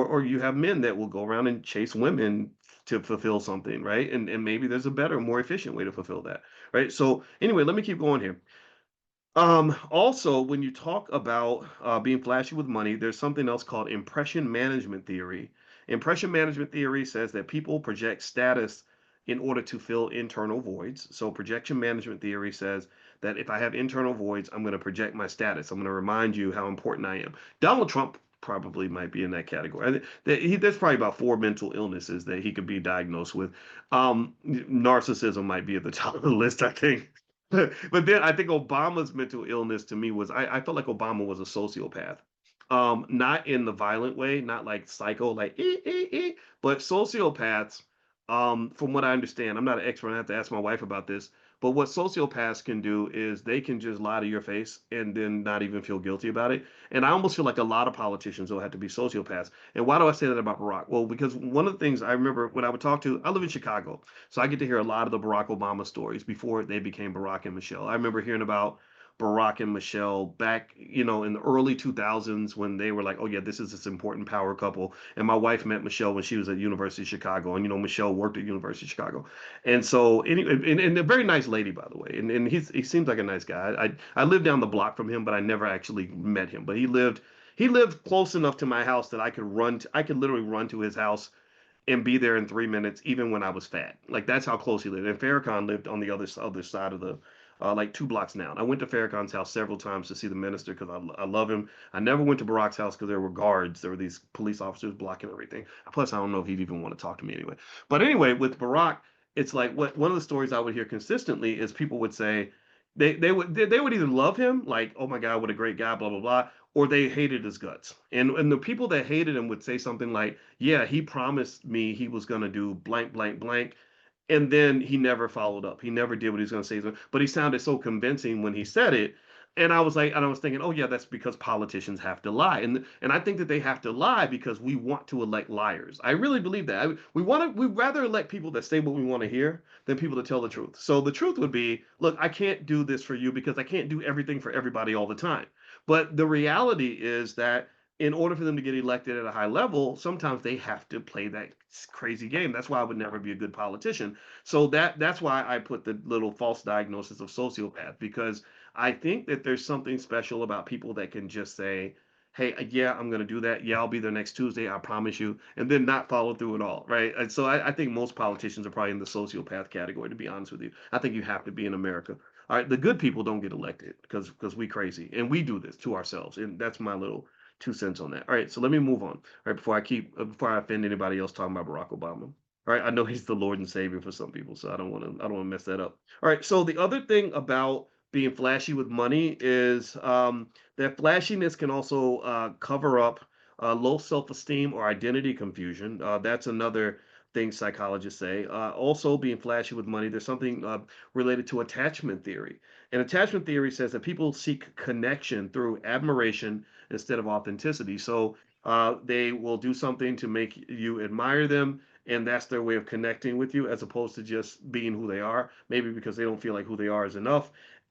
or you have men that will go around and chase women to fulfill something, right? And maybe there's a better, more efficient way to fulfill that, right? So anyway, let me keep going here. Also, when you talk about being flashy with money, there's something else called impression management theory. Impression management theory says that people project status in order to fill internal voids. So, projection management theory says that if I have internal voids, I'm going to project my status. I'm going to remind you how important I am. Donald Trump probably might be in that category. There's probably about four mental illnesses that he could be diagnosed with. Narcissism might be at the top of the list, I think. But then I think Obama's mental illness to me was I felt like Obama was a sociopath. Not in the violent way, not like psycho, like but sociopaths, from what I understand, I'm not an expert, I have to ask my wife about this, but what sociopaths can do is they can just lie to your face and then not even feel guilty about it. And I almost feel like a lot of politicians will have to be sociopaths. And why do I say that about Barack? Well, because one of the things I remember when I would talk to, I live in Chicago. So I get to hear a lot of the Barack Obama stories before they became Barack and Michelle. I remember hearing about Barack and Michelle back, in the early 2000s when they were like, oh yeah, this important power couple. And my wife met Michelle when she was at University of Chicago, and Michelle worked at University of Chicago. And so anyway, and a very nice lady, by the way. And he seems like a nice guy. I lived down the block from him, but I never actually met him. But he lived close enough to my house that I could literally run to his house and be there in 3 minutes, even when I was fat. Like that's how close he lived. And Farrakhan lived on the other side of the, like 2 blocks down. I went to Farrakhan's house several times to see the minister because I love him. I never went to Barack's house because there were guards. There were these police officers blocking everything. Plus, I don't know if he'd even want to talk to me anyway. But anyway, with Barack, it's like one of the stories I would hear consistently is people would say they would either love him, like, oh my God, what a great guy, blah blah blah, or they hated his guts. And the people that hated him would say something like, yeah, he promised me he was going to do blank, blank, blank. And then he never followed up. He never did what he was going to say. But he sounded so convincing when he said it. And I was thinking, oh yeah, that's because politicians have to lie, and I think that they have to lie because we want to elect liars. I really believe that. We rather elect people that say what we want to hear than people that tell the truth. So the truth would be, look, I can't do this for you because I can't do everything for everybody all the time. But the reality is that in order for them to get elected at a high level, sometimes they have to play that crazy game. That's why I would never be a good politician. So that's why I put the little false diagnosis of sociopath, because I think that there's something special about people that can just say, "Hey, yeah, I'm going to do that. Yeah, I'll be there next Tuesday. I promise you," and then not follow through at all, right? And so I think most politicians are probably in the sociopath category. To be honest with you, I think you have to be in America. All right, the good people don't get elected because we crazy and we do this to ourselves, and that's my little 2 cents on that. All right, so let me move on. All right, before I offend anybody else talking about Barack Obama. All right, I know he's the Lord and Savior for some people, so I don't want to mess that up. All right, so the other thing about being flashy with money is that flashiness can also cover up low self-esteem or identity confusion. That's another thing psychologists say. Also, being flashy with money, there's something related to attachment theory. And attachment theory says that people seek connection through admiration instead of authenticity. So they will do something to make you admire them, and that's their way of connecting with you as opposed to just being who they are, maybe because they don't feel like who they are is enough.